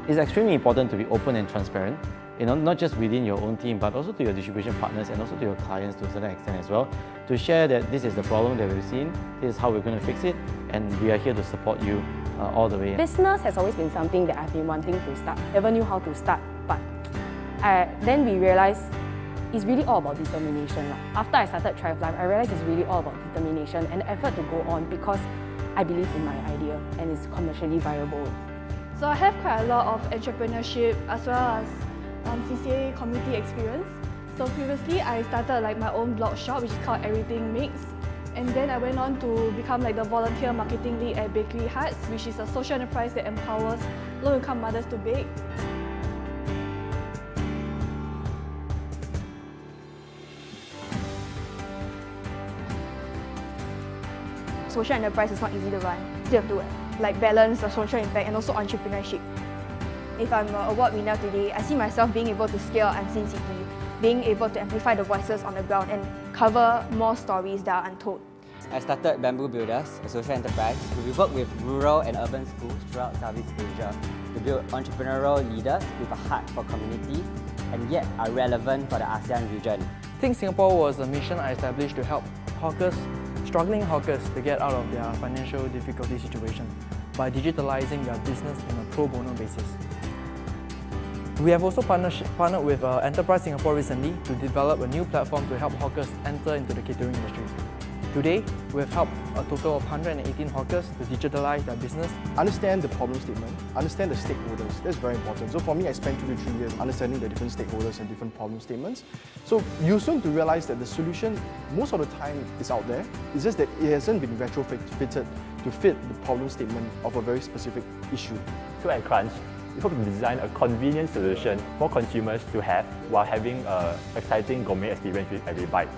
It's extremely important to be open and transparent, not just within your own team, but also to your distribution partners and also to your clients to a certain extent as well, to share that this is the problem that we've seen, this is how we're going to fix it, and we are here to support you all the way. Business has always been something that I've been wanting to start. Never knew how to start, but then we realized it's really all about determination. After I started Thrive Life, I realized it's really all about determination and effort to go on because I believe in my idea and it's commercially viable. So I have quite a lot of entrepreneurship as well as CCA community experience. So previously I started my own blog shop which is called Everything Mix. And then I went on to become the volunteer marketing lead at Bakery Hearts, which is a social enterprise that empowers low-income mothers to bake. Social enterprise is not easy to run. You have to balance the social impact and also entrepreneurship. If I'm an award winner today, I see myself being able to scale Unseen City, being able to amplify the voices on the ground and cover more stories that are untold. I started Bamboo Builders, a social enterprise. We work with rural and urban schools throughout Southeast Asia to build entrepreneurial leaders with a heart for community and yet are relevant for the ASEAN region. Think Singapore was a mission I established to help struggling hawkers to get out of their financial difficulty situation by digitalizing their business on a pro bono basis. We have also partnered with Enterprise Singapore recently to develop a new platform to help hawkers enter into the catering industry. Today, we have helped a total of 118 hawkers to digitalize their business. Understand the problem statement, understand the stakeholders. That's very important. So for me, I spent 2 to 3 years understanding the different stakeholders and different problem statements. So you soon to realize that the solution, most of the time, is out there. It's just that it hasn't been retrofitted to fit the problem statement of a very specific issue. So at Crunch, we hope to design a convenient solution for consumers to have while having an exciting gourmet experience with every bite.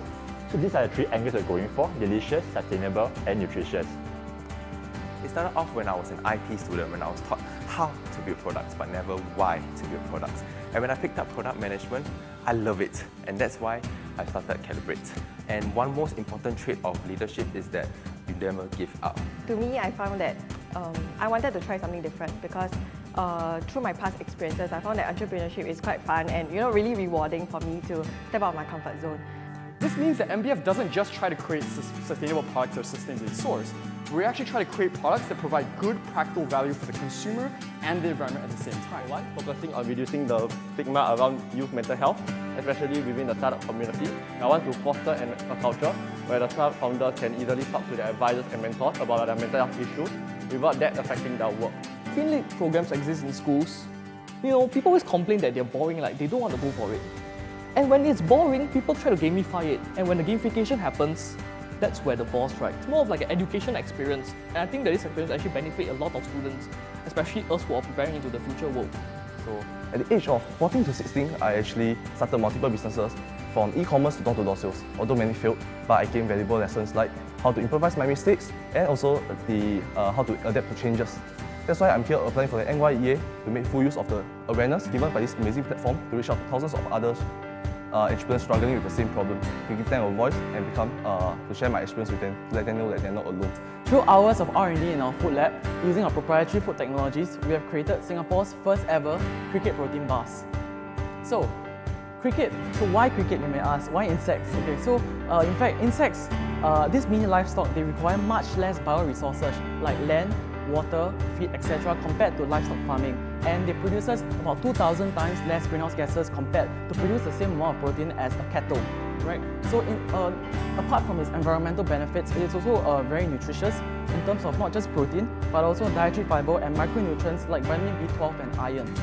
So these are the 3 angles we're going for: delicious, sustainable, and nutritious. It started off when I was an IT student, when I was taught how to build products, but never why to build products. And when I picked up product management, I love it. And that's why I started Calibrate. And one most important trait of leadership is that you never give up. To me, I found that I wanted to try something different because through my past experiences, I found that entrepreneurship is quite fun and really rewarding for me to step out of my comfort zone. This means that MBF doesn't just try to create sustainable products that are sustainably sourced. We actually try to create products that provide good practical value for the consumer and the environment at the same time. One, focusing on reducing the stigma around youth mental health, especially within the startup community. I want to foster a culture where the startup founders can easily talk to their advisors and mentors about their mental health issues without that affecting their work. Finlit programs exist in schools. People always complain that they're boring, they don't want to go for it. And when it's boring, people try to gamify it. And when the gamification happens, that's where the ball strikes. It's more of an education experience. And I think that this experience actually benefits a lot of students, especially us who are preparing into the future world. So at the age of 14 to 16, I actually started multiple businesses from e-commerce to door-to-door sales. Although many failed, but I gained valuable lessons like how to improvise my mistakes and also how to adapt to changes. That's why I'm here applying for the NYEA to make full use of the awareness given by this amazing platform to reach out to thousands of others entrepreneurs struggling with the same problem, to give them a voice and to share my experience with them, to let them know that they're not alone. Through hours of R&D in our food lab, using our proprietary food technologies, we have created Singapore's first ever cricket protein bars. So, cricket. So why cricket, you may ask? Why insects? Okay, so in fact, insects, these mini livestock, they require much less bioresources like land, water, feed, etc. compared to livestock farming, and they produces about 2,000 times less greenhouse gases compared to produce the same amount of protein as a cattle, right? So apart from its environmental benefits, it is also very nutritious in terms of not just protein, but also dietary fiber and micronutrients like vitamin B12 and iron.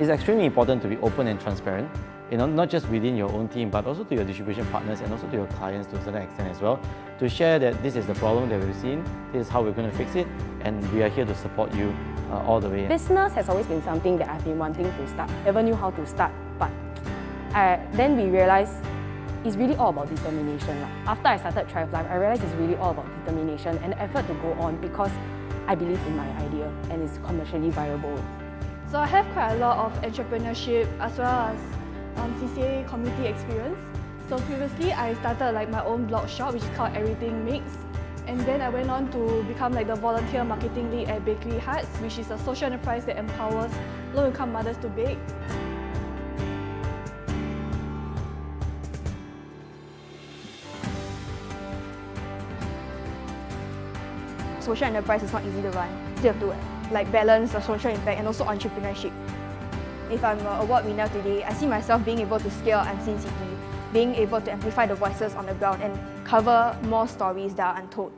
It's extremely important to be open and transparent, not just within your own team, but also to your distribution partners and also to your clients to a certain extent as well, to share that this is the problem that we've seen, this is how we're going to fix it, and we are here to support you all the way. Business has always been something that I've been wanting to start. Never knew how to start, but then we realized it's really all about determination. After I started Thrive Life, I realized it's really all about determination and effort to go on because I believe in my idea and it's commercially viable. So I have quite a lot of entrepreneurship as well as CCA community experience. So previously I started like my own blog shop which is called Everything Makes. And then I went on to become like the volunteer marketing lead at Bakery Hearts, which is a social enterprise that empowers low-income mothers to bake. Social enterprise is not easy to run. You have to like balance the social impact and also entrepreneurship. If I'm an award winner today, I see myself being able to scale Unseen City, being able to amplify the voices on the ground and cover more stories that are untold.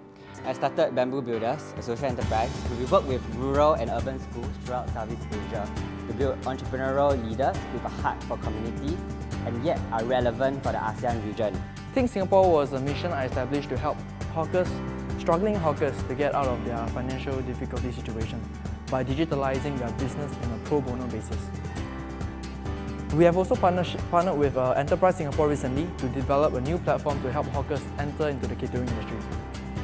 I started Bamboo Builders, a social enterprise, where we work with rural and urban schools throughout Southeast Asia to build entrepreneurial leaders with a heart for community and yet are relevant for the ASEAN region. Think Singapore was a mission I established to help struggling hawkers to get out of their financial difficulty situation by digitalizing their business on a pro bono basis. We have also partnered with Enterprise Singapore recently to develop a new platform to help hawkers enter into the catering industry.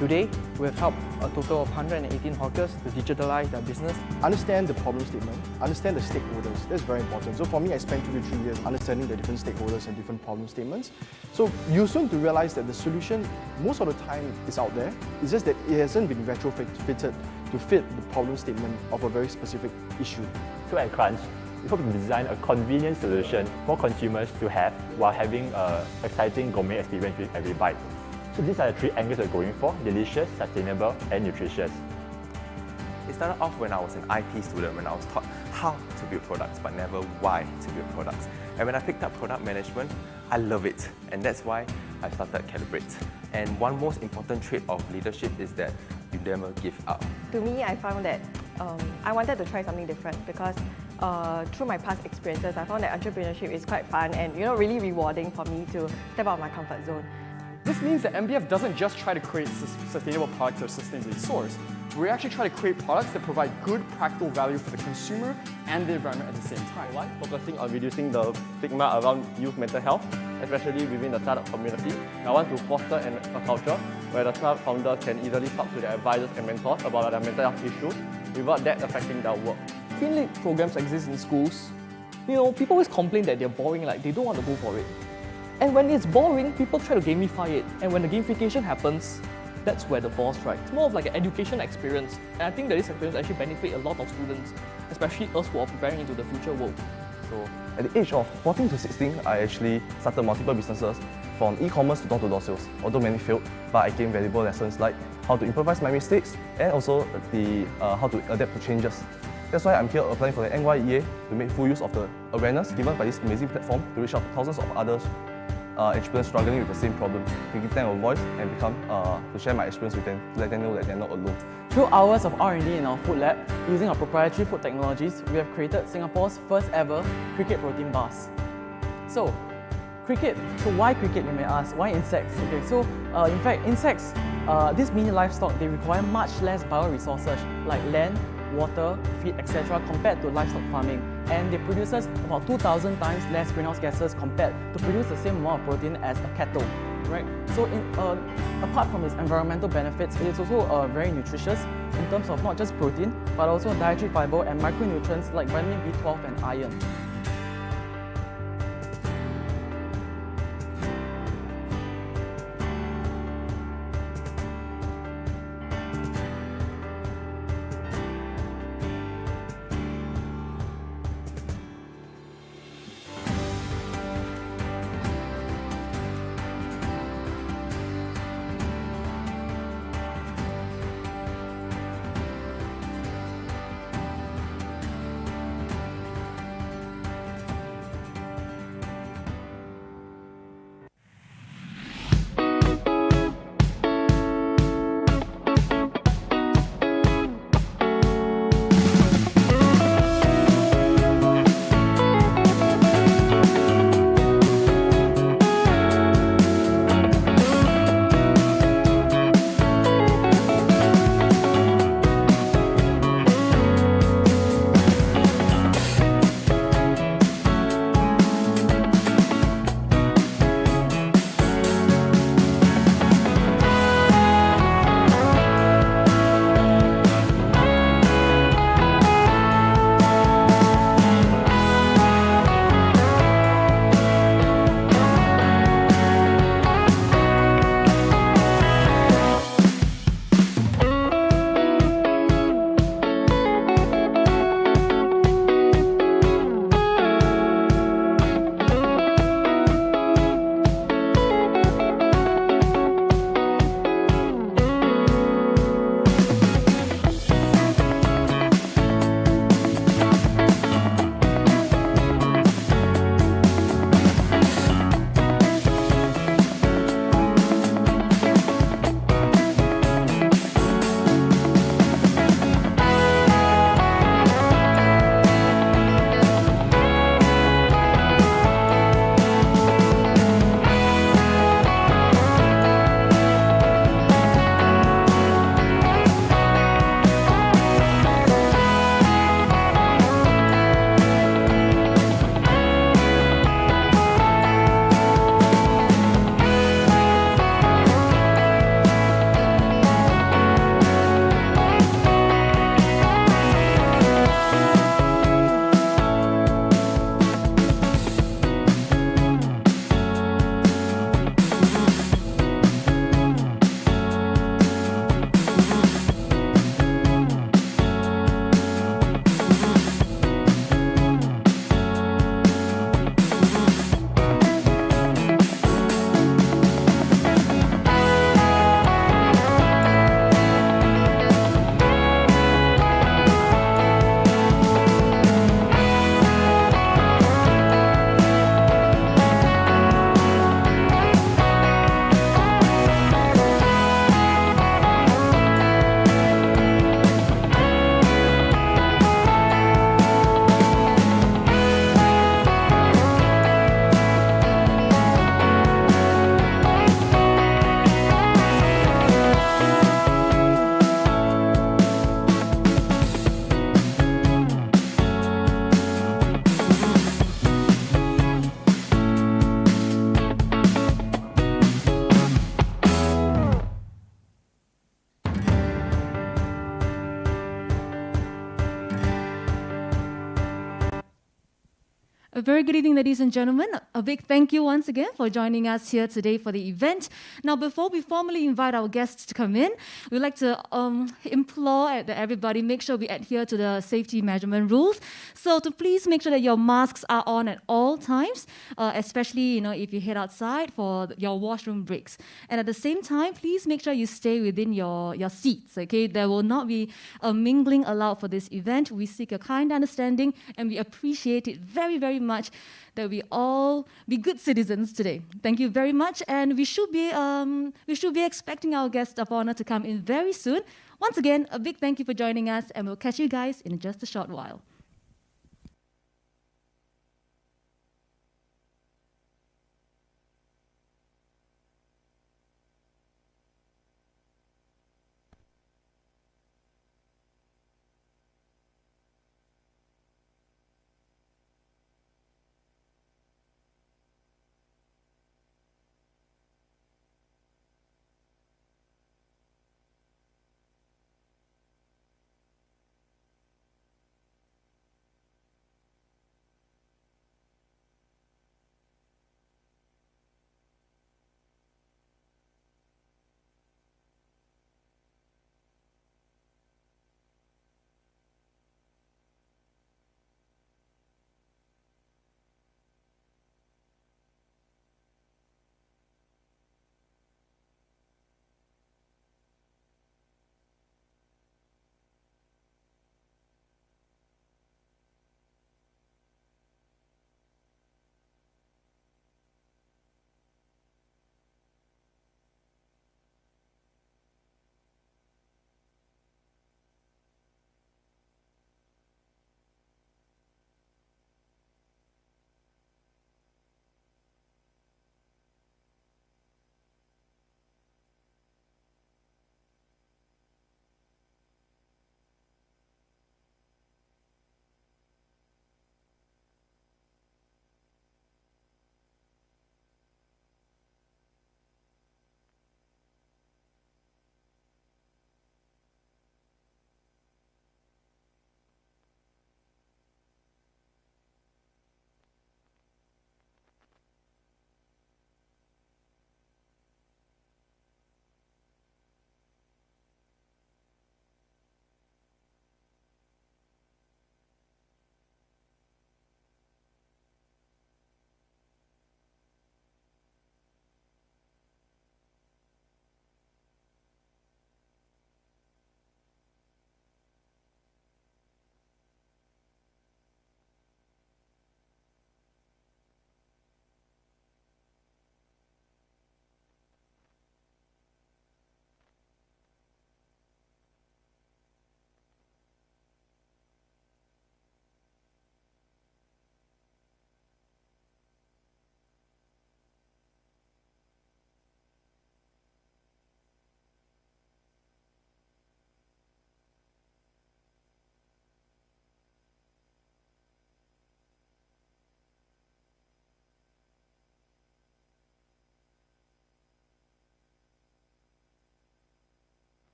Today, we have helped a total of 118 hawkers to digitalize their business. Understand the problem statement, understand the stakeholders. That's very important. So for me, I spent 2 to 3 years understanding the different stakeholders and different problem statements. So you soon to realize that the solution, most of the time, is out there. It's just that it hasn't been retrofitted to fit the problem statement of a very specific issue. So at Crunch, we hope to design a convenient solution for consumers to have while having an exciting gourmet experience with every bite. So these are the 3 angles we're going for: delicious, sustainable, and nutritious. It started off when I was an IT student, when I was taught how to build products, but never why to build products. And when I picked up product management, I love it. And that's why I started Calibrate. And one most important trait of leadership is that you never give up. To me, I found that I wanted to try something different because through my past experiences, I found that entrepreneurship is quite fun and really rewarding for me to step out of my comfort zone. This means that MBF doesn't just try to create sustainable products that are sustainably sourced. We actually try to create products that provide good practical value for the consumer and the environment at the same time. One, focusing on reducing the stigma around youth mental health, especially within the startup community. I want to foster a culture where the startup founders can easily talk to their advisors and mentors about their mental health issues without that affecting their work. Finlit programs exist in schools. People always complain that they're boring, like they don't want to go for it. And when it's boring, people try to gamify it. And when the gamification happens, that's where the ball strikes. It's more of like an education experience. And I think that this experience actually benefits a lot of students, especially us who are preparing into the future world. So at the age of 14 to 16, I actually started multiple businesses from e-commerce to door-to-door sales. Although many failed, but I gained valuable lessons like how to improvise my mistakes and also how to adapt to changes. That's why I'm here applying for the NYEA to make full use of the awareness given by this amazing platform to reach out to thousands of others entrepreneurs struggling with the same problem, to give them a voice and to share my experience with them, to let them know that they're not alone. Through hours of R&D in our food lab, using our proprietary food technologies, we have created Singapore's first ever cricket protein bars. So, cricket. So why cricket, you may ask? Why insects? Okay, so in fact, insects, these mini livestock, they require much less bioresources like land, water, feed, etc. compared to livestock farming, and it produces about 2,000 times less greenhouse gases compared to produce the same amount of protein as a cattle. Right? So apart from its environmental benefits, it is also very nutritious in terms of not just protein, but also dietary fiber and micronutrients like vitamin B12 and iron. A very good evening, ladies and gentlemen. A big thank you once again for joining us here today for the event. Now, before we formally invite our guests to come in, we'd like to implore that everybody make sure we adhere to the safety measurement rules. So to please make sure that your masks are on at all times, especially if you head outside for your washroom breaks. And at the same time, please make sure you stay within your seats. Okay, there will not be mingling allowed for this event. We seek a kind understanding, and we appreciate it very, very much that we all be good citizens today. Thank you very much, and we should be expecting our guest of honor to come in very soon. Once again, a big thank you for joining us, and we'll catch you guys in just a short while.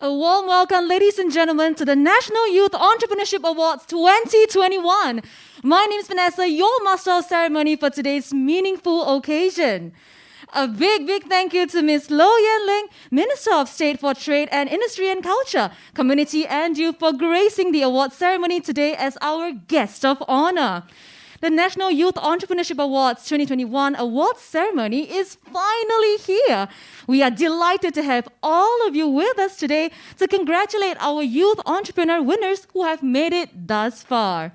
A warm welcome, ladies and gentlemen, to the National Youth Entrepreneurship Awards 2021. My name is Vanessa, your Master of Ceremony for today's meaningful occasion. A big thank you to Ms. Lo Yen Ling, Minister of State for Trade and Industry and Culture, Community and Youth, for gracing the award ceremony today as our guest of honor. The National Youth Entrepreneurship Awards 2021 awards ceremony is finally here. We are delighted to have all of you with us today to congratulate our youth entrepreneur winners who have made it thus far.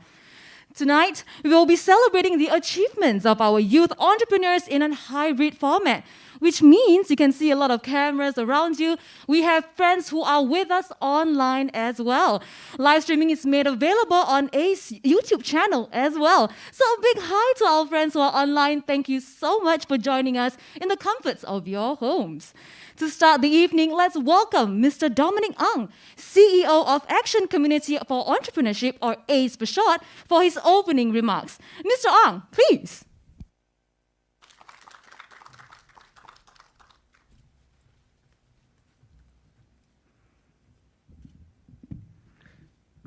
Tonight, we will be celebrating the achievements of our youth entrepreneurs in a hybrid format, which means you can see a lot of cameras around you. We have friends who are with us online as well. Live streaming is made available on ACE YouTube channel as well. So a big hi to our friends who are online. Thank you so much for joining us in the comforts of your homes. To start the evening, let's welcome Mr. Dominic Ang, CEO of Action Community for Entrepreneurship, or ACE for short, for his opening remarks. Mr. Ang, please.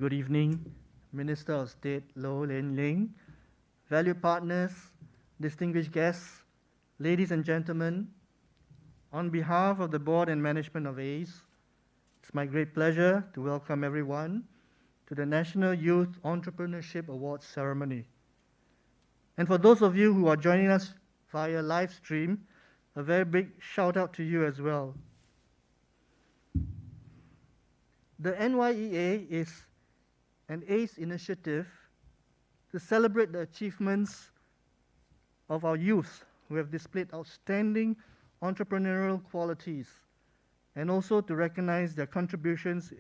Good evening, Minister of State Lo Yen Ling, valued partners, distinguished guests, ladies and gentlemen. On behalf of the board and management of ACE, it's my great pleasure to welcome everyone to the National Youth Entrepreneurship Awards ceremony. And for those of you who are joining us via live stream, a very big shout out to you as well. The NYEA is an ACE initiative to celebrate the achievements of our youth who have displayed outstanding entrepreneurial qualities, and also to recognize their contributions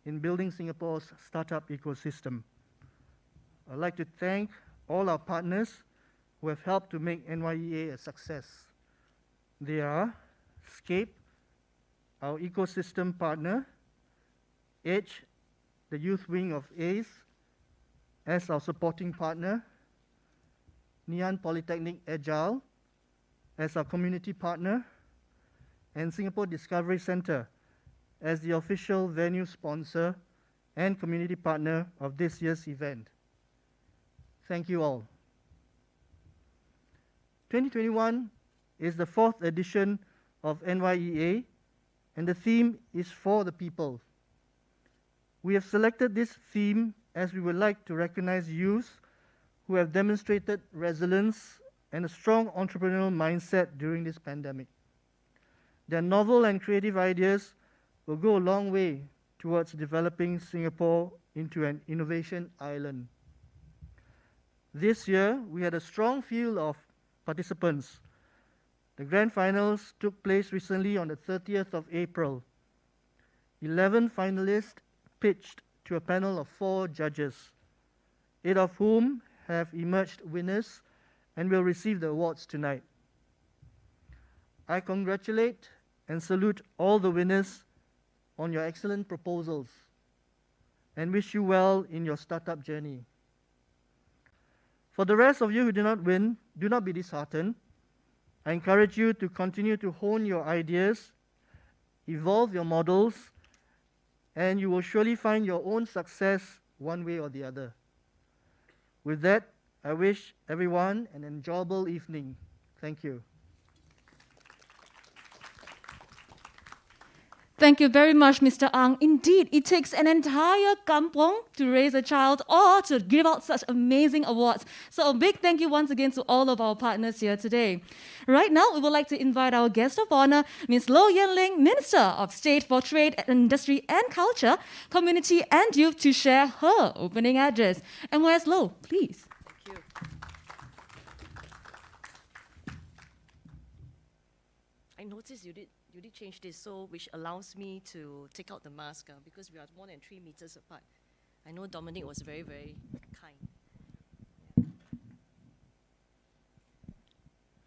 in building Singapore's startup ecosystem. I'd like to thank all our partners who have helped to make NYEA a success. They are Scape, our ecosystem partner, Edge, the youth wing of ACE, as our supporting partner, Ngee Ann Polytechnic Agile, as our community partner, and Singapore Discovery Centre as the official venue sponsor and community partner of this year's event. Thank you all. 2021 is the 4th edition of NYEA, and the theme is For the People. We have selected this theme as we would like to recognize youth who have demonstrated resilience and a strong entrepreneurial mindset during this pandemic. Their novel and creative ideas will go a long way towards developing Singapore into an innovation island. This year, we had a strong field of participants. The grand finals took place recently on the 30th of April. 11 finalists pitched to a panel of 4 judges, 8 of whom have emerged winners and will receive the awards tonight. I congratulate and salute all the winners on your excellent proposals and wish you well in your startup journey. For the rest of you who do not win, do not be disheartened. I encourage you to continue to hone your ideas, evolve your models, and you will surely find your own success one way or the other. With that, I wish everyone an enjoyable evening. Thank you. Thank you very much, Mr. Ang. Indeed, it takes an entire kampong to raise a child or to give out such amazing awards. So a big thank you once again to all of our partners here today. Right now, we would like to invite our guest of honor, Ms. Lo Yen Ling, Minister of State for Trade, Industry and Culture, Community and Youth, to share her opening address. And where's Lo, please? Thank you. I noticed you did change this, so which allows me to take out the mask because we are more than 3 meters apart. I know Dominic was very, very kind.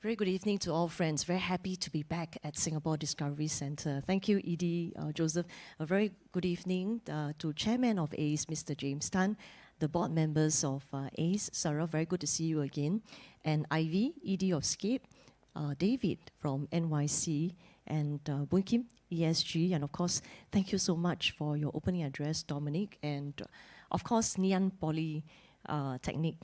Very good evening to all friends. Very happy to be back at Singapore Discovery Centre. Thank you, Edie, Joseph. A very good evening to Chairman of ACE, Mr. James Tan, the board members of ACE. Sarah, very good to see you again. And Ivy, Edie of Scape, David from NYC, and Boon Kim, ESG, and of course, thank you so much for your opening address, Dominic, and of course, Ngee Polytechnic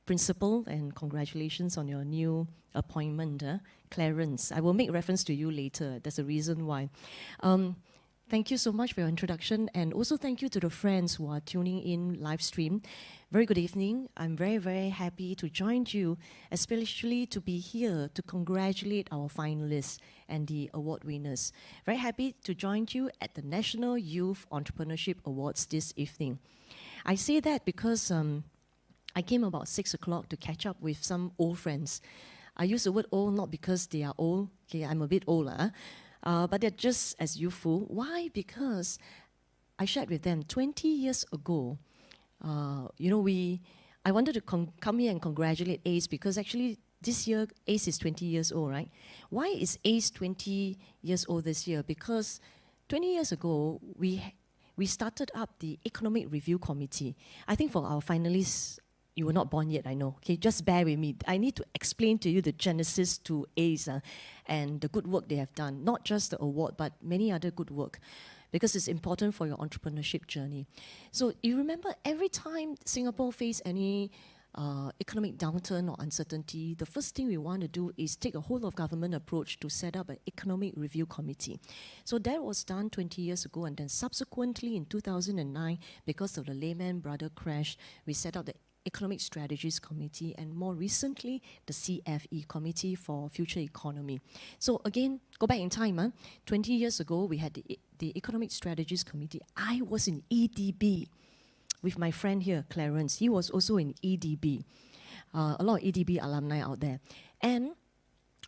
Principal, and congratulations on your new appointment, Clarence. I will make reference to you later. There's a reason why. Thank you so much for your introduction, and also thank you to the friends who are tuning in live stream. Very good evening. I'm very, very happy to join you, especially to be here to congratulate our finalists and the award winners. Very happy to join you at the National Youth Entrepreneurship Awards this evening. I say that because I came about 6 o'clock to catch up with some old friends. I use the word old not because they are old. Okay, I'm a bit older. But they're just as youthful. Why? Because I shared with them 20 years ago, I wanted to come here and congratulate ACE because actually this year ACE is 20 years old, right? Why is ACE 20 years old this year? Because 20 years ago, we started up the Economic Review Committee. I think for our finalists, you were not born yet, I know. Okay, just bear with me. I need to explain to you the genesis to ACE and the good work they have done. Not just the award, but many other good work, because it's important for your entrepreneurship journey. So you remember, every time Singapore faces any economic downturn or uncertainty, the first thing we want to do is take a whole of government approach to set up an Economic Review Committee. So that was done 20 years ago, and then subsequently in 2009, because of the Lehman Brothers crash, we set up the Economic Strategies Committee, and more recently, the CFE, Committee for Future Economy. So again, go back in time, 20 years ago, we had the Economic Strategies Committee. I was in EDB with my friend here, Clarence. He was also in EDB. A lot of EDB alumni out there. And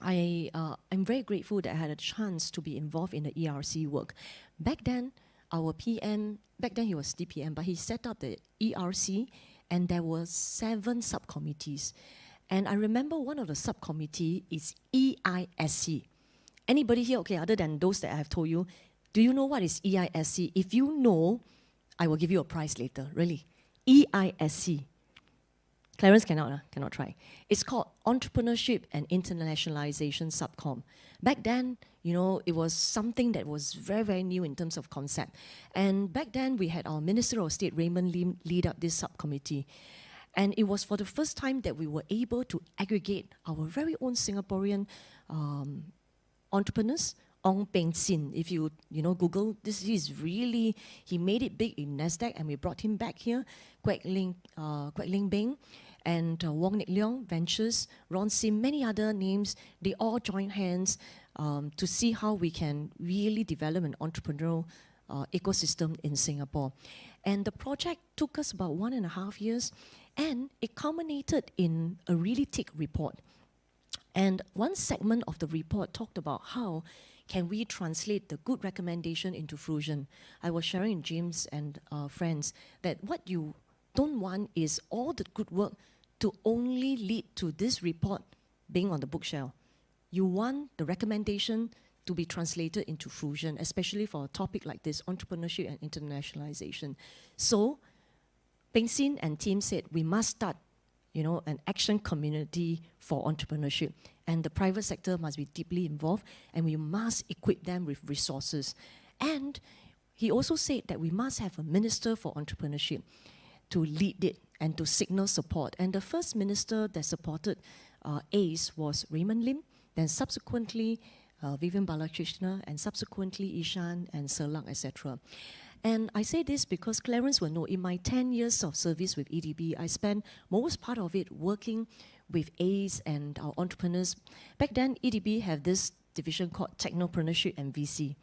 I'm very grateful that I had a chance to be involved in the ERC work. Back then, our PM, back then he was DPM, but he set up the ERC, and there were 7 subcommittees. And I remember one of the subcommittee is EISC. Anybody here, okay, other than those that I have told you, do you know what is EISC? If you know, I will give you a prize later, really. EISC. Clarence cannot try. It's called Entrepreneurship and Internationalization Subcom. Back then, it was something that was very, very new in terms of concept. And back then, we had our Minister of State, Raymond Lim, lead up this subcommittee. And it was for the first time that we were able to aggregate our very own Singaporean entrepreneurs. Ong Peng Sin, if you Google, he made it big in NASDAQ, and we brought him back here. Kwek Ling Beng, and Wong Nik Leong Ventures, Ron Sim, many other names. They all joined hands to see how we can really develop an entrepreneurial ecosystem in Singapore. And the project took us about 1.5 years, and it culminated in a really thick report. And one segment of the report talked about how can we translate the good recommendation into fruition. I was sharing with James and friends that what you don't want is all the good work to only lead to this report being on the bookshelf. You want the recommendation to be translated into fruition, especially for a topic like this, entrepreneurship and internationalization. So, Peng Sin and team said we must start an action community for entrepreneurship. And the private sector must be deeply involved, and we must equip them with resources. And he also said that we must have a minister for entrepreneurship to lead it and to signal support. And the first minister that supported ACE was Raymond Lim, then subsequently Vivian Balakrishna, and subsequently Ishan and Serlak, etc. And I say this because Clarence will know, in my 10 years of service with EDB, I spent most part of it working with ACE and our entrepreneurs. Back then, EDB had this division called Technopreneurship and VC.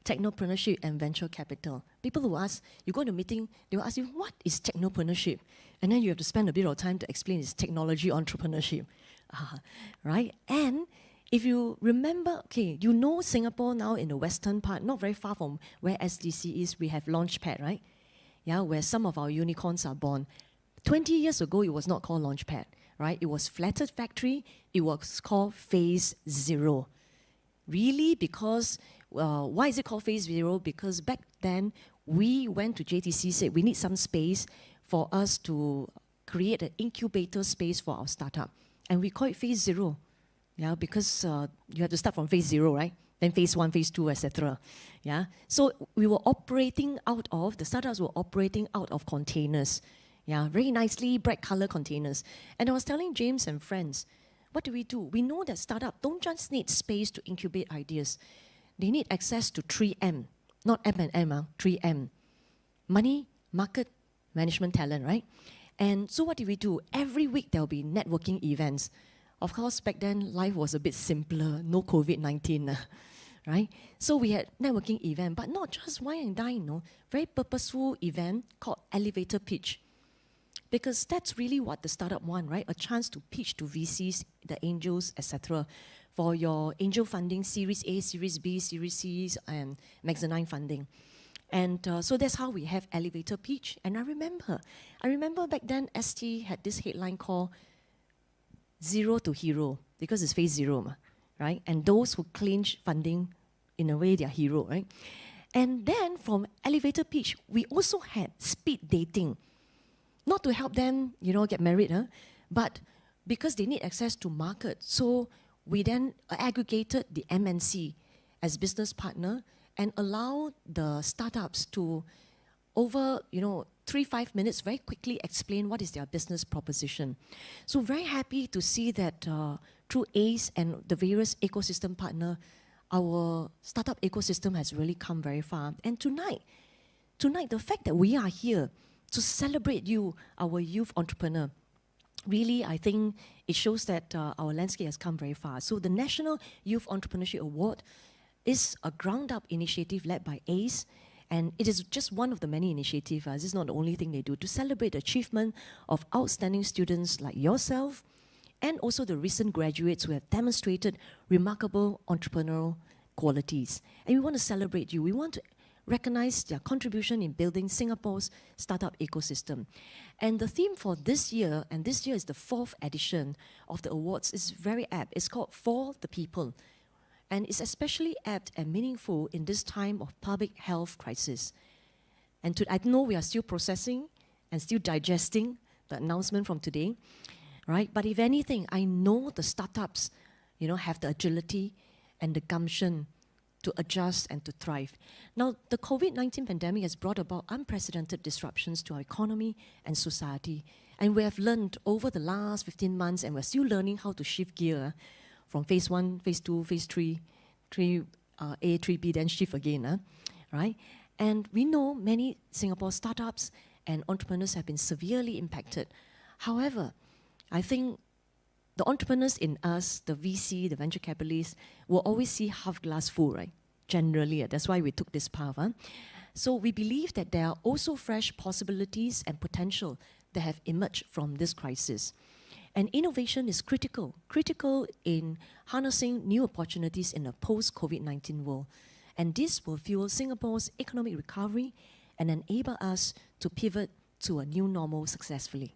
Technopreneurship and Venture Capital. People who ask, you go to a meeting, they will ask you, what is technopreneurship? And then you have to spend a bit of time to explain it's technology entrepreneurship, right? And if you remember, Singapore now in the western part, not very far from where SDC is, we have Launchpad, right? Yeah, where some of our unicorns are born. 20 years ago, it was not called Launchpad, right? It was Flattered Factory. It was called Phase 0. Really? Because, why is it called Phase 0? Because back then, we went to JTC, said we need some space for us to create an incubator space for our startup. And we call it Phase 0. yeah, because you have to start from phase 0, right? Then phase 1, phase 2, etc. Yeah, so we were operating out of, the startups were operating out of containers. Yeah, very nicely bright color containers. And I was telling James and friends, what do? We know that startups don't just need space to incubate ideas. They need access to 3M, not M&M, 3M. Money, market, management, talent, right? And so what did we do? Every week there will be networking events. Of course, back then life was a bit simpler, no COVID-19, right? So we had networking event, but not just wine and dine, no. Very purposeful event called elevator pitch. Because that's really what the startup want, right? A chance to pitch to VCs, the angels, etc., for your angel funding, Series A, Series B, Series C, and mezzanine funding. And so that's how we have elevator pitch. And I remember back then ST had this headline called Zero to Hero, because it's phase 0, right? And those who clinch funding, in a way, they're hero, right? And then from elevator pitch, we also had speed dating. Not to help them, get married, but because they need access to market. So we then aggregated the MNC as business partner and allow the startups to, over 3-5 minutes, very quickly explain what is their business proposition. So very happy to see that through ACE and the various ecosystem partner, our startup ecosystem has really come very far. And tonight, the fact that we are here to celebrate you, our youth entrepreneur, really, I think it shows that our landscape has come very far. So the National Youth Entrepreneurship Award is a ground-up initiative led by ACE, and it is just one of the many initiatives. This is not the only thing they do to celebrate the achievement of outstanding students like yourself, and also the recent graduates who have demonstrated remarkable entrepreneurial qualities. And we want to celebrate you. We want to recognize their contribution in building Singapore's startup ecosystem. And the theme for this year, and this year is the 4th edition of the awards, is very apt. It's called For the People. And it's especially apt and meaningful in this time of public health crisis. And I know we are still processing and still digesting the announcement from today, right? But if anything, I know the startups, have the agility and the gumption to adjust and to thrive. Now, the COVID-19 pandemic has brought about unprecedented disruptions to our economy and society. And we have learned over the last 15 months, and we're still learning how to shift gear from phase 1, phase 2, phase 3, 3A, 3B, then shift again, right? And we know many Singapore startups and entrepreneurs have been severely impacted. However, I think the entrepreneurs in us, the VC, the venture capitalists, will always see half glass full, right? Generally, that's why we took this path. So we believe that there are also fresh possibilities and potential that have emerged from this crisis. And innovation is critical in harnessing new opportunities in a post-COVID-19 world. And this will fuel Singapore's economic recovery and enable us to pivot to a new normal successfully.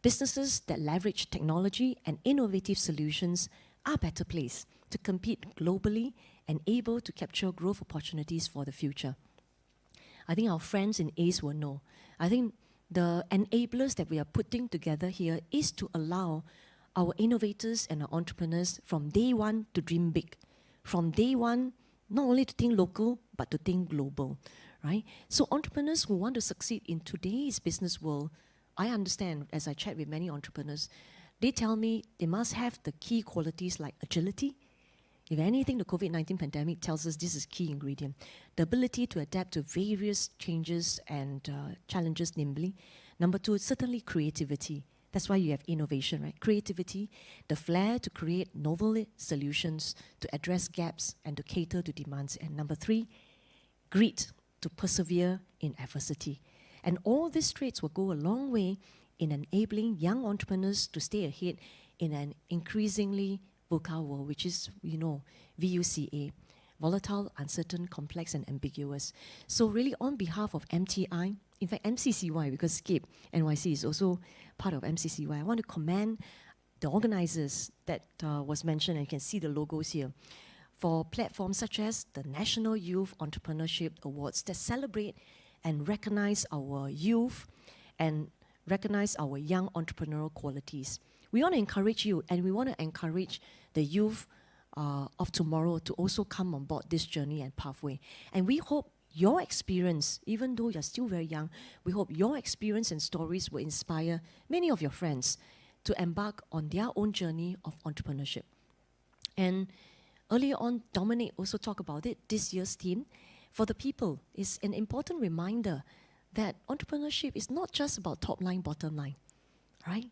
Businesses that leverage technology and innovative solutions are better placed to compete globally and able to capture growth opportunities for the future. I think our friends in ACE will know. I think the enablers that we are putting together here is to allow our innovators and our entrepreneurs from day one to dream big. From day one, not only to think local, but to think global, right? So entrepreneurs who want to succeed in today's business world, I understand, as I chat with many entrepreneurs, they tell me they must have the key qualities like agility. If anything, the COVID-19 pandemic tells us this is key ingredient. The ability to adapt to various changes and challenges nimbly. Number 2, certainly creativity. That's why you have innovation, right? Creativity, the flair to create novel solutions, to address gaps and to cater to demands. And number 3, grit, to persevere in adversity. And all these traits will go a long way in enabling young entrepreneurs to stay ahead in an increasingly VUCA world, which is, VUCA, volatile, uncertain, complex, and ambiguous. So really on behalf of MTI, in fact MCCY, because Skip NYC is also part of MCCY, I want to commend the organizers that was mentioned, and you can see the logos here, for platforms such as the National Youth Entrepreneurship Awards that celebrate and recognize our youth and recognize our young entrepreneurial qualities. We want to encourage you, and we want to encourage the youth of tomorrow to also come on board this journey and pathway. And we hope your experience, even though you're still very young, we hope your experience and stories will inspire many of your friends to embark on their own journey of entrepreneurship. And earlier on, Dominic also talked about it. This year's theme, For the People, is an important reminder that entrepreneurship is not just about top line, bottom line, right?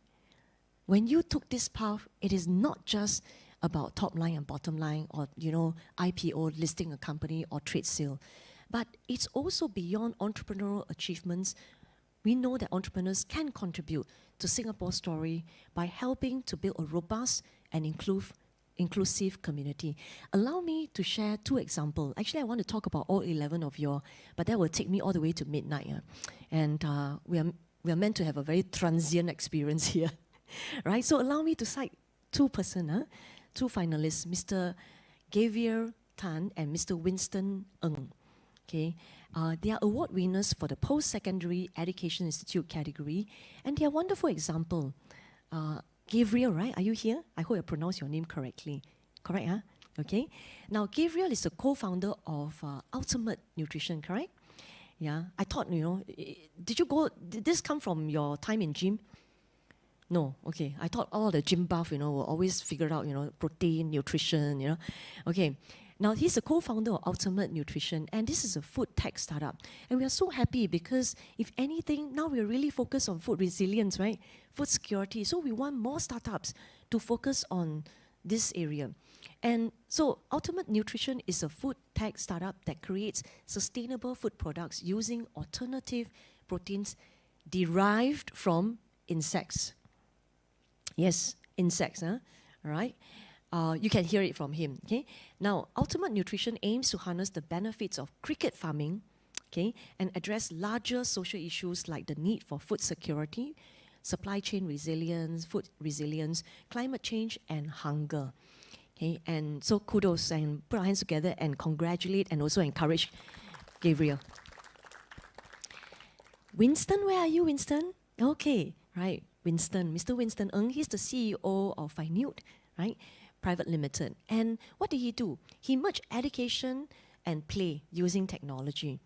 When you took this path, it is not just about top line and bottom line, or IPO, listing a company, or trade sale, but it's also beyond entrepreneurial achievements. We know that entrepreneurs can contribute to Singapore's story by helping to build a robust and inclusive community. Allow me to share 2 examples. Actually, I want to talk about all 11 of you, but that will take me all the way to midnight. And we are meant to have a very transient experience here, right? So allow me to cite 2 finalists, Mr. Gabriel Tan and Mr. Winston Ng. Okay, they are award winners for the Post-Secondary Education Institute category, and they are wonderful example. Gabriel, right? Are you here? I hope I pronounced your name correctly. Correct, huh? Okay. Now, Gabriel is the co-founder of Ultimate Nutrition, correct? Yeah. I thought, did this come from your time in gym? No, okay. I thought all the gym buff, will always figure out, protein, nutrition, Okay. Now, he's a co-founder of Ultimate Nutrition, and this is a food tech startup. And we are so happy because, if anything, now we're really focused on food resilience, right? Food security. So we want more startups to focus on this area. And so Ultimate Nutrition is a food tech startup that creates sustainable food products using alternative proteins derived from insects. Yes, insects, huh? All right. You can hear it from him. Okay. Now, Ultimate Nutrition aims to harness the benefits of cricket farming, okay, and address larger social issues like the need for food security, supply chain resilience, food resilience, climate change, and hunger. Okay. And so, kudos, and put our hands together and congratulate and also encourage Gabriel. Winston, where are you, Winston? Okay, right. Winston, Mr. Winston Ng, he's the CEO of Finute, right? Private Limited. And what did he do? He merged education and play using technology.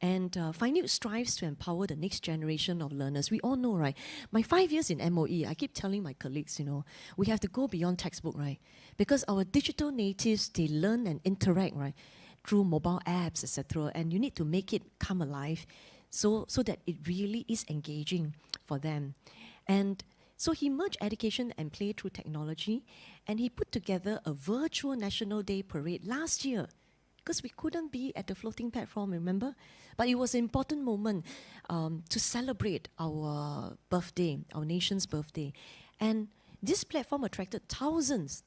And Finute strives to empower the next generation of learners. We all know, right? My 5 years in MOE, I keep telling my colleagues, we have to go beyond textbook, right? Because our digital natives, they learn and interact, right? Through mobile apps, etc. And you need to make it come alive so that it really is engaging for them. And so he merged education and play through technology, and he put together a virtual National Day parade last year, because we couldn't be at the floating platform, remember? But it was an important moment to celebrate our birthday, our nation's birthday. And this platform attracted thousands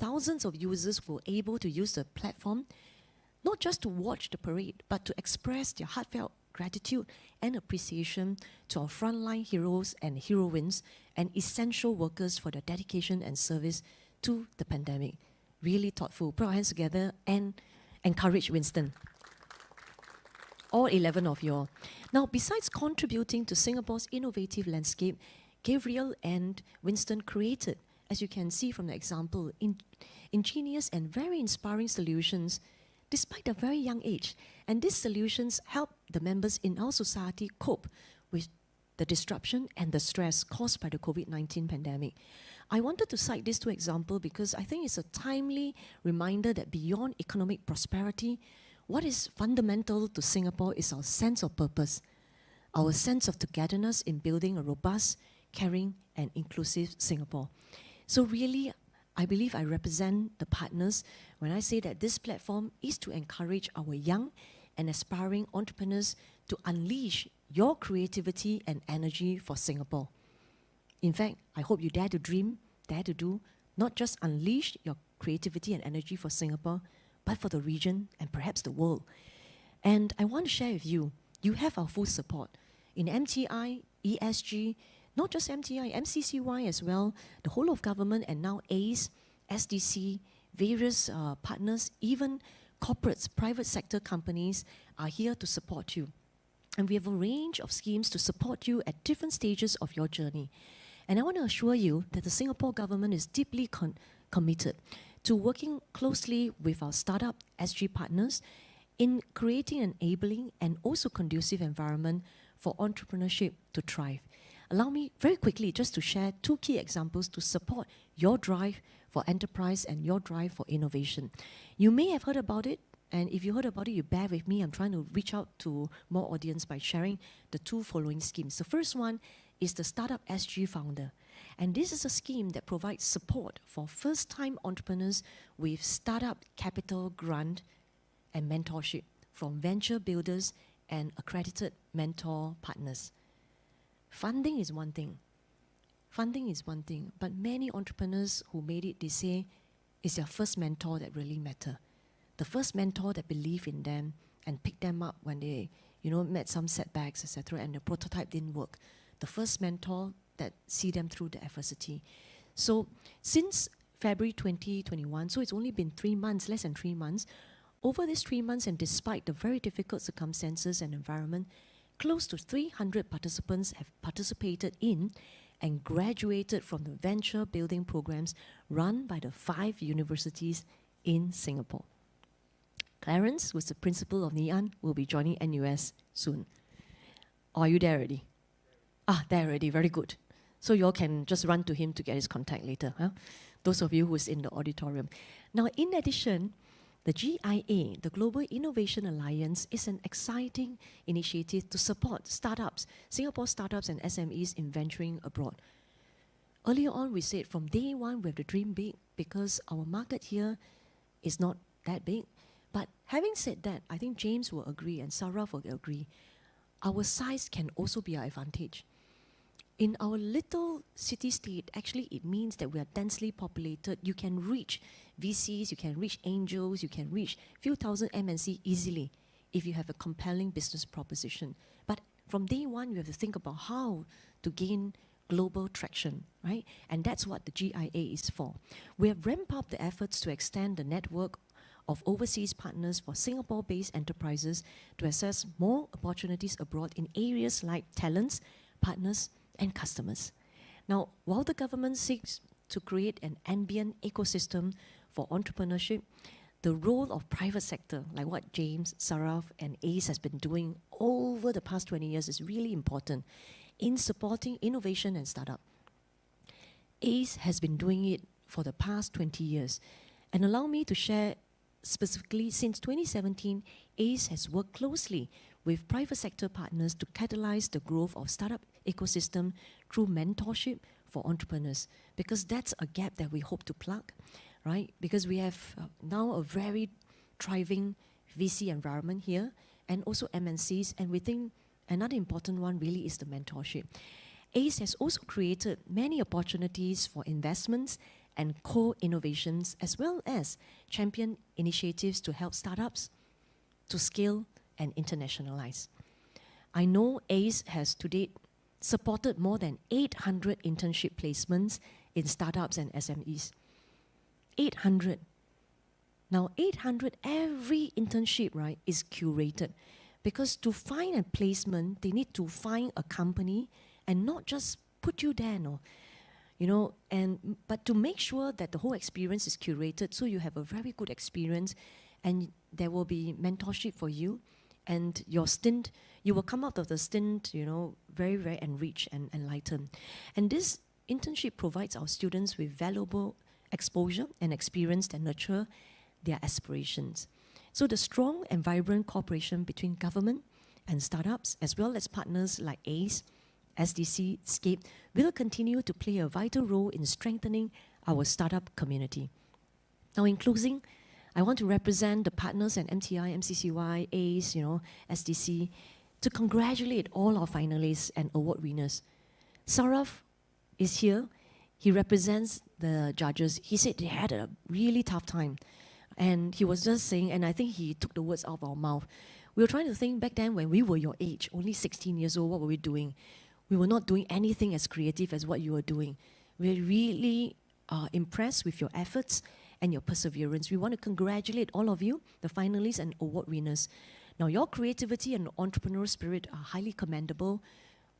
of users who were able to use the platform, not just to watch the parade, but to express their heartfelt gratitude and appreciation to our frontline heroes and heroines and essential workers for their dedication and service to the pandemic. Really thoughtful. Put our hands together and encourage Winston. All 11 of you all. Now, besides contributing to Singapore's innovative landscape, Gabriel and Winston created, as you can see from the example, ingenious and very inspiring solutions despite a very young age. And these solutions help the members in our society cope with the disruption and the stress caused by the COVID-19 pandemic. I wanted to cite these 2 examples because I think it's a timely reminder that beyond economic prosperity, what is fundamental to Singapore is our sense of purpose, our sense of togetherness in building a robust, caring, and inclusive Singapore. So really, I believe I represent the partners when I say that this platform is to encourage our young and aspiring entrepreneurs to unleash your creativity and energy for Singapore. In fact, I hope you dare to dream, dare to do, not just unleash your creativity and energy for Singapore, but for the region and perhaps the world. And I want to share with you, you have our full support. In MTI, ESG, not just MTI, MCCY as well, the whole of government, and now ACE, SDC, various partners, even corporates, private sector companies are here to support you. And we have a range of schemes to support you at different stages of your journey. And I want to assure you that the Singapore government is deeply committed to working closely with our startup SG partners in creating an enabling and also conducive environment for entrepreneurship to thrive. Allow me very quickly just to share 2 key examples to support your drive for enterprise and your drive for innovation. You may have heard about it, and if you heard about it, you bear with me. I'm trying to reach out to more audience by sharing the 2 following schemes. The first one is the Startup SG Founder. And this is a scheme that provides support for first-time entrepreneurs with startup capital grant and mentorship from venture builders and accredited mentor partners. Funding is one thing, but many entrepreneurs who made it, they say it's their first mentor that really matter. The first mentor that believed in them and picked them up when they, met some setbacks, etc., and the prototype didn't work. The first mentor that see them through the adversity. So since February 2021, so it's only been 3 months, less than 3 months, over these 3 months and despite the very difficult circumstances and environment, close to 300 participants have participated in and graduated from the venture building programs run by the 5 universities in Singapore. Clarence, who's the principal of NYEA, will be joining NUS soon. Are you there already? There already, very good. So you all can just run to him to get his contact later, huh? Those of you who's in the auditorium. Now, in addition, the GIA, the Global Innovation Alliance, is an exciting initiative to support startups, Singapore startups and SMEs in venturing abroad. Earlier on, we said from day one, we have to dream big because our market here is not that big. But having said that, I think James will agree and Sarah will agree, our size can also be our advantage. In our little city-state, actually it means that we are densely populated. You can reach VCs, you can reach angels, you can reach few thousand MNC easily if you have a compelling business proposition. But from day one, you have to think about how to gain global traction, right? And that's what the GIA is for. We have ramped up the efforts to extend the network of overseas partners for Singapore-based enterprises to access more opportunities abroad in areas like talents, partners, and customers. Now, while the government seeks to create an ambient ecosystem for entrepreneurship, the role of private sector, like what James, Saraf, and ACE has been doing over the past 20 years is really important in supporting innovation and startup. ACE has been doing it for the past 20 years. And allow me to share specifically, since 2017, ACE has worked closely with private sector partners to catalyze the growth of startup ecosystem through mentorship for entrepreneurs, because that's a gap that we hope to plug, right? Because we have now a very thriving VC environment here and also MNCs, and we think another important one really is the mentorship. ACE has also created many opportunities for investments and co-innovations, as well as champion initiatives to help startups to scale and internationalize. I know ACE has to date supported more than 800 internship placements in startups and SMEs. 800. Now, 800, every internship, right, is curated. Because to find a placement, they need to find a company and not just put you there, no. But to make sure that the whole experience is curated so you have a very good experience and there will be mentorship for you, and your stint, you will come out of the stint, very, very enriched and enlightened. And this internship provides our students with valuable exposure and experience that nurture their aspirations. So the strong and vibrant cooperation between government and startups, as well as partners like ACE, SDC, Scape, will continue to play a vital role in strengthening our startup community. Now, in closing, I want to represent the partners at MTI, MCCY, ACE, SDC, to congratulate all our finalists and award winners. Saraf is here. He represents the judges. He said they had a really tough time. And he was just saying, and I think he took the words out of our mouth. We were trying to think back then when we were your age, only 16 years old, what were we doing? We were not doing anything as creative as what you were doing. We're really impressed with your efforts and your perseverance. We want to congratulate all of you, the finalists and award winners. Now, your creativity and entrepreneurial spirit are highly commendable.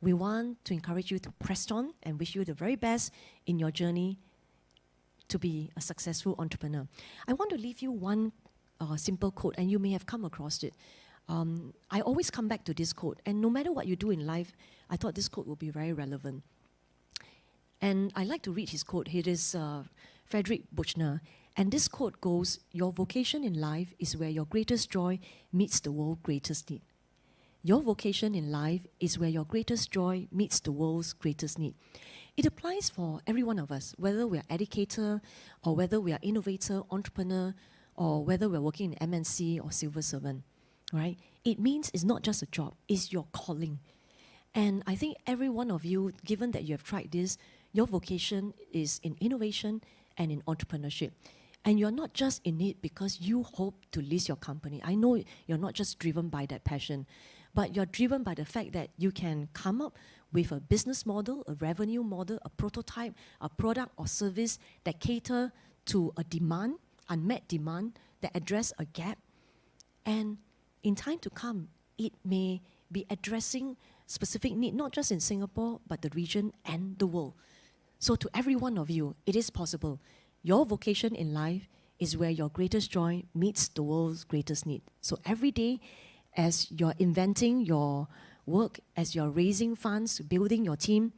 we want to encourage you to press on and wish you the very best in your journey to be a successful entrepreneur. I want to leave you one simple quote, and you may have come across it. I always come back to this quote, and no matter what you do in life, I thought this quote would be very relevant. And I like to read his quote. It is Frederick Buchner. And this quote goes, "Your vocation in life is where your greatest joy meets the world's greatest need." Your vocation in life is where your greatest joy meets the world's greatest need. It applies for every one of us, whether we're educator or whether we are innovator, entrepreneur, or whether we're working in MNC or civil servant, right? It means it's not just a job, it's your calling. And I think every one of you, given that you have tried this, your vocation is in innovation and in entrepreneurship. And you're not just in it because you hope to list your company. I know you're not just driven by that passion, but you're driven by the fact that you can come up with a business model, a revenue model, a prototype, a product or service that cater to a demand, unmet demand, that address a gap. And in time to come, it may be addressing specific need, not just in Singapore, but the region and the world. So to every one of you, it is possible. Your vocation in life is where your greatest joy meets the world's greatest need. So every day, as you're inventing your work, as you're raising funds, building your team,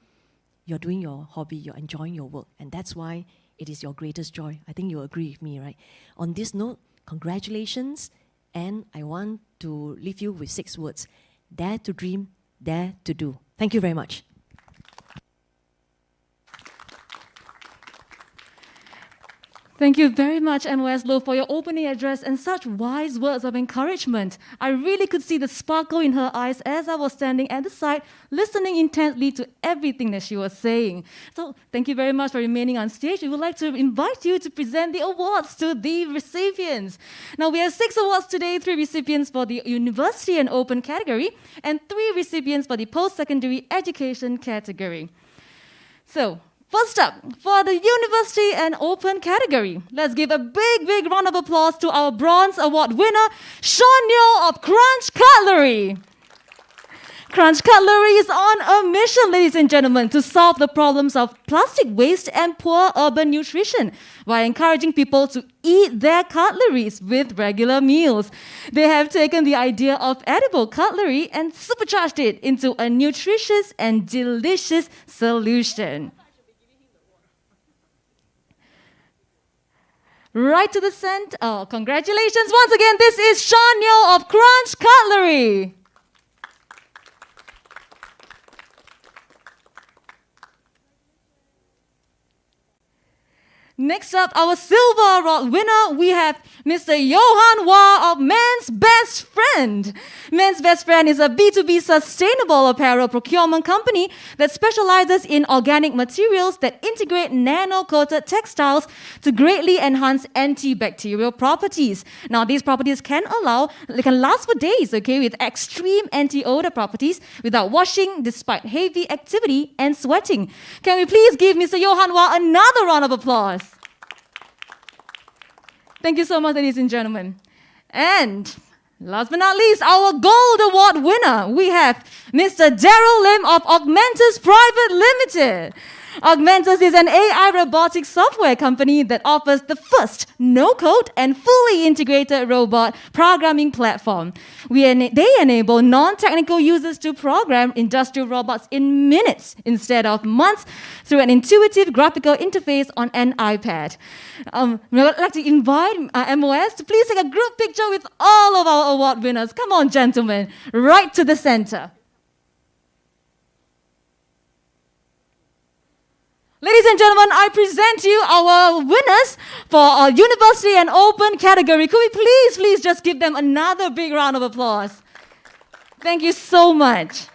you're doing your hobby, you're enjoying your work. And that's why it is your greatest joy. I think you agree with me, right? On this note, congratulations. And I want to leave you with 6 words. Dare to dream, dare to do. Thank you very much. Thank you very much, MOS Low, for your opening address and such wise words of encouragement. I really could see the sparkle in her eyes as I was standing at the side, listening intently to everything that she was saying. So thank you very much for remaining on stage. We would like to invite you to present the awards to the recipients. Now, we have 6 awards today, 3 recipients for the University and Open category, and 3 recipients for the Post-Secondary Education category. So, first up, for the University and Open category, let's give a big round of applause to our Bronze Award winner, Sean Neo of Crunch Cutlery. Crunch Cutlery is on a mission, ladies and gentlemen, to solve the problems of plastic waste and poor urban nutrition by encouraging people to eat their cutleries with regular meals. They have taken the idea of edible cutlery and supercharged it into a nutritious and delicious solution. Right to the center. Oh, congratulations once again. This is Sean Neo of Crunch Cutlery. Next up, our Silver Award winner, we have Mr. Johan Wah of Man's Best Friend. Man's Best Friend is a B2B sustainable apparel procurement company that specializes in organic materials that integrate nano-coated textiles to greatly enhance antibacterial properties. Now, these properties can last for days, okay, with extreme anti-odor properties without washing despite heavy activity and sweating. Can we please give Mr. Johan Wah another round of applause? Thank you so much, ladies and gentlemen. And last but not least, our Gold Award winner, we have Mr. Daryl Lim of Augmentus Private Limited. Augmentus is an AI robotics software company that offers the first no-code and fully integrated robot programming platform. They enable non-technical users to program industrial robots in minutes instead of months through an intuitive graphical interface on an iPad. We would like to invite MOS to please take a group picture with all of our award winners. Come on, gentlemen, right to the center. Ladies and gentlemen, I present to you our winners for our University and Open category. Could we please just give them another big round of applause? Thank you so much.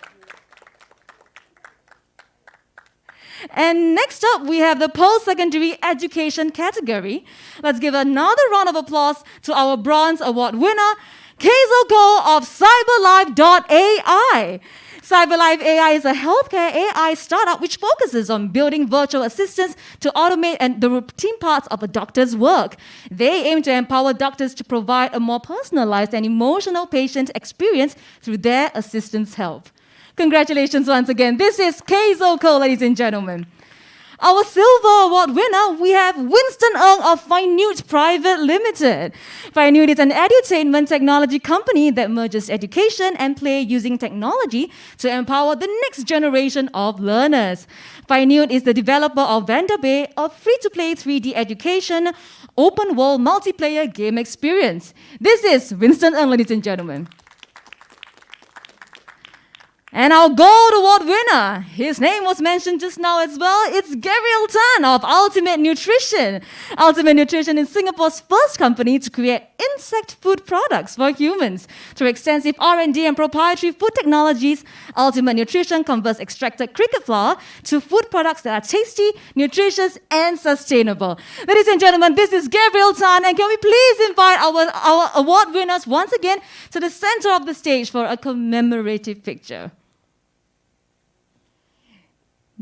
And next up, we have the Post-Secondary Education category. Let's give another round of applause to our Bronze Award winner, Kazel Ko of CyberLife.ai. CyberLife AI is a healthcare AI startup which focuses on building virtual assistants to automate the routine parts of a doctor's work. They aim to empower doctors to provide a more personalized and emotional patient experience through their assistant's help. Congratulations once again. This is K-Zoco, ladies and gentlemen. Our silver award winner, we have Winston Ng of Finute Private Limited. Finute is an edutainment technology company that merges education and play using technology to empower the next generation of learners. Finute is the developer of Vanda Bay, a free-to-play 3D education, open-world multiplayer game experience. This is Winston Ng, ladies and gentlemen. And our gold award winner, his name was mentioned just now as well, it's Gabriel Tan of Ultimate Nutrition. Ultimate Nutrition is Singapore's first company to create insect food products for humans. Through extensive R&D and proprietary food technologies, Ultimate Nutrition converts extracted cricket flour to food products that are tasty, nutritious, and sustainable. Ladies and gentlemen, this is Gabriel Tan, and can we please invite our award winners once again to the center of the stage for a commemorative picture.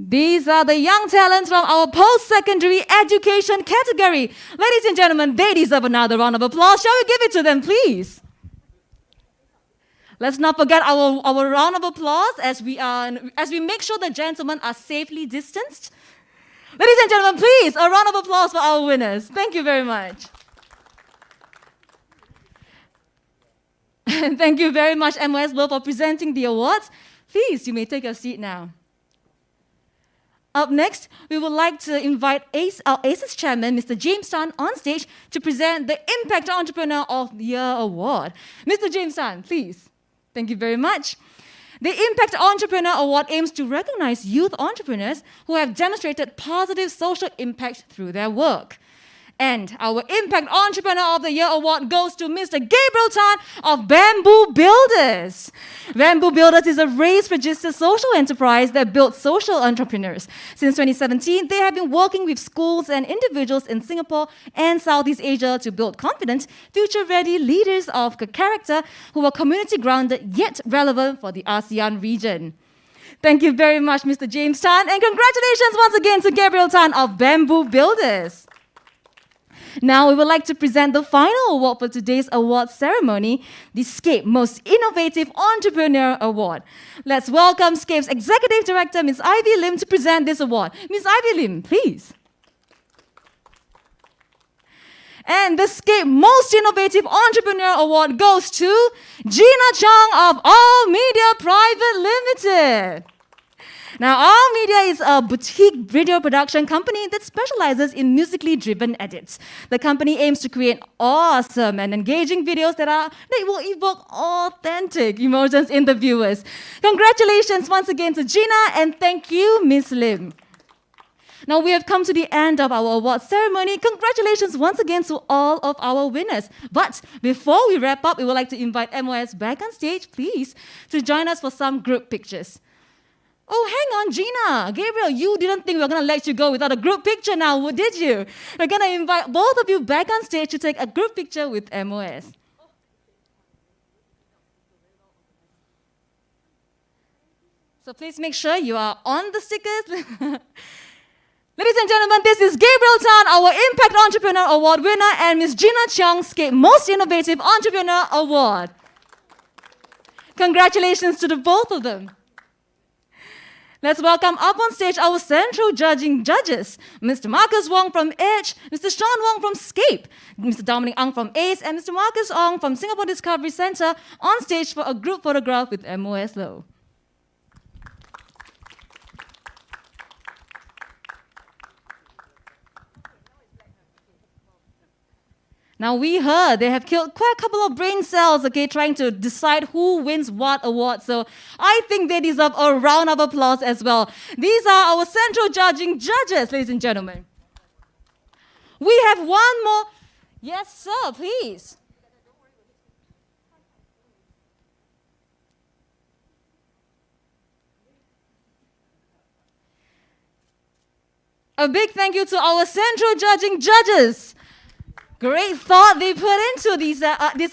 These are the young talents from our post-secondary education category. Ladies and gentlemen, they deserve another round of applause. Shall we give it to them, please? Let's not forget our round of applause as we make sure the gentlemen are safely distanced. Ladies and gentlemen, please, a round of applause for our winners. Thank you very much. And thank you very much, MOS Law, for presenting the awards. Please, you may take a seat now. Up next, we would like to invite our ACES chairman, Mr. James Tan, on stage to present the Impact Entrepreneur of the Year Award. Mr. James Tan, please. Thank you very much. The Impact Entrepreneur Award aims to recognize youth entrepreneurs who have demonstrated positive social impact through their work. And our Impact Entrepreneur of the Year Award goes to Mr. Gabriel Tan of Bamboo Builders. Bamboo Builders is a race-registered social enterprise that builds social entrepreneurs. Since 2017, they have been working with schools and individuals in Singapore and Southeast Asia to build confident, future-ready leaders of character who are community-grounded yet relevant for the ASEAN region. Thank you very much, Mr. James Tan, and congratulations once again to Gabriel Tan of Bamboo Builders. Now we would like to present the final award for today's award ceremony, the SCAPE Most Innovative Entrepreneur Award. Let's welcome SCAPE's Executive Director, Ms. Ivy Lim, to present this award. Ms. Ivy Lim, please. And the SCAPE Most Innovative Entrepreneur Award goes to Gina Chung of All Media Private Limited. Now, All Media is a boutique video production company that specializes in musically driven edits. The company aims to create awesome and engaging videos that will evoke authentic emotions in the viewers. Congratulations once again to Gina, and thank you, Ms. Lim. Now we have come to the end of our award ceremony. Congratulations once again to all of our winners. But before we wrap up, we would like to invite MOS back on stage, please, to join us for some group pictures. Oh, hang on, Gina. Gabriel, you didn't think we were going to let you go without a group picture now, did you? We're going to invite both of you back on stage to take a group picture with MOS. So please make sure you are on the stickers. Ladies and gentlemen, this is Gabriel Tan, our Impact Entrepreneur Award winner, and Ms. Gina Cheong, SCAPE Most Innovative Entrepreneur Award. Congratulations to the both of them. Let's welcome up on stage our central judging judges, Mr. Marcus Wong from Edge, Mr. Sean Wong from SCAPE, Mr. Dominic Ang from ACE, and Mr. Marcus Ong from Singapore Discovery Centre on stage for a group photograph with MOS Low. Now, we heard they have killed quite a couple of brain cells, trying to decide who wins what award. So I think they deserve a round of applause as well. These are our central judging judges, ladies and gentlemen. We have one more. Yes, sir, please. A big thank you to our central judging judges. Great thought they put into these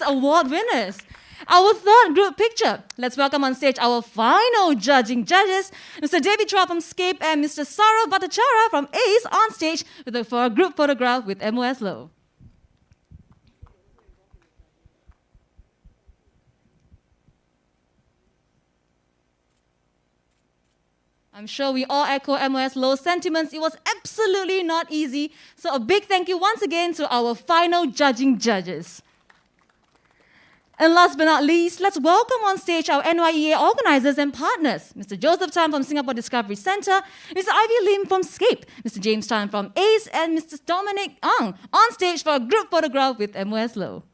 award winners. Our third group picture. Let's welcome on stage our final judging judges, Mr. David Chua from SCAPE and Mr. Sara Bhattacharya from ACE on stage for a group photograph with MOS Low. I'm sure we all echo MOS Low's sentiments. It was absolutely not easy. So a big thank you once again to our final judging judges. And last but not least, let's welcome on stage our NYEA organizers and partners. Mr. Joseph Tan from Singapore Discovery Centre, Mr. Ivy Lim from SCAPE, Mr. James Tan from ACE, and Mr. Dominic Ang on stage for a group photograph with MOS Low.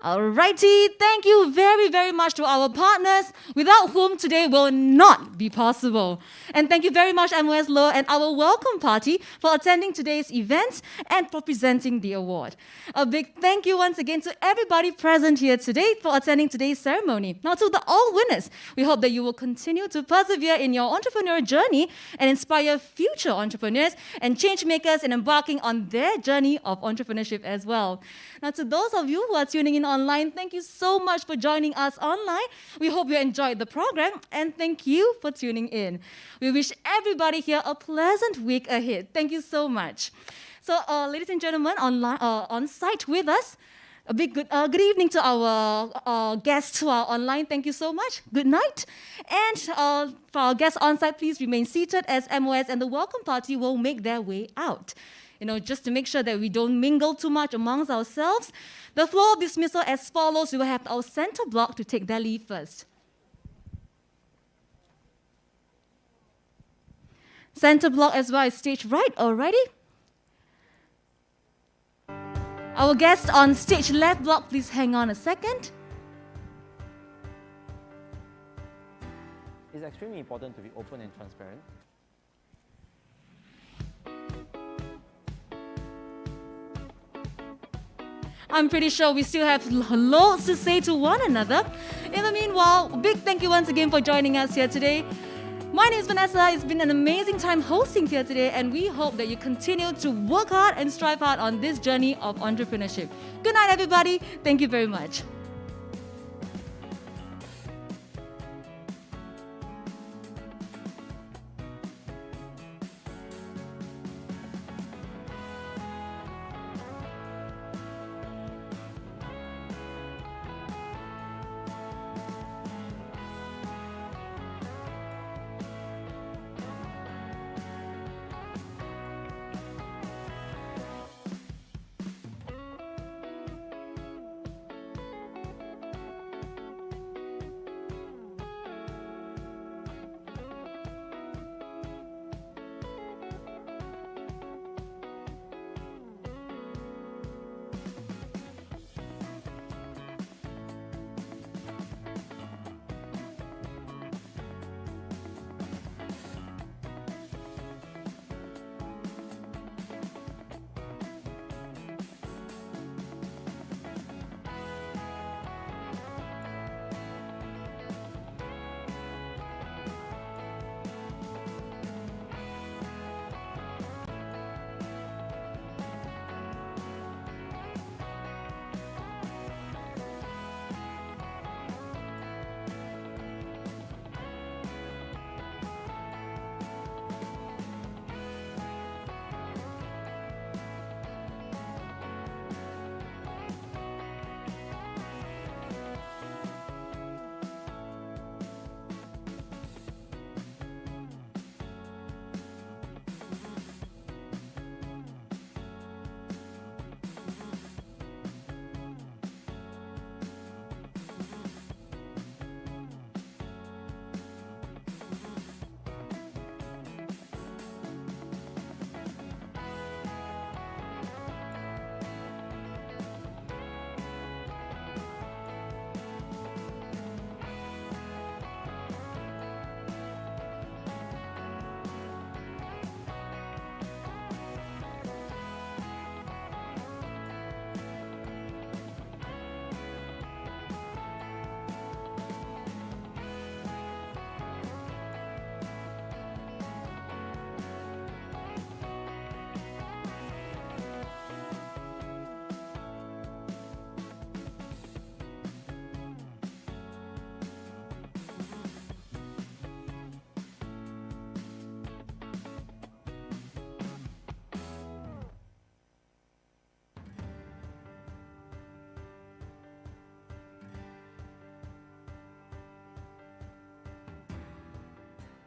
Alrighty, thank you very, very much to our partners, without whom today will not be possible. And thank you very much, MOS Law and our welcome party for attending today's event and for presenting the award. A big thank you once again to everybody present here today for attending today's ceremony. Now to the all winners, we hope that you will continue to persevere in your entrepreneurial journey and inspire future entrepreneurs and change makers in embarking on their journey of entrepreneurship as well. Now to those of you who are tuning in online, thank you so much for joining us online. We hope you enjoyed the program and thank you for tuning in. We wish everybody here a pleasant week ahead. Thank you so much. So, ladies and gentlemen, on site with us, a big good evening to our guests who are online. Thank you so much. Good night. And for our guests on site, please remain seated as MOS and the welcome party will make their way out. Just to make sure that we don't mingle too much amongst ourselves. The flow of dismissal as follows. We will have our center block to take their leave first. Center block as well is stage right already. Our guest on stage left block, please hang on a second. It's extremely important to be open and transparent. I'm pretty sure we still have loads to say to one another. In the meanwhile, a big thank you once again for joining us here today. My name is Vanessa. It's been an amazing time hosting here today, and we hope that you continue to work hard and strive hard on this journey of entrepreneurship. Good night, everybody. Thank you very much.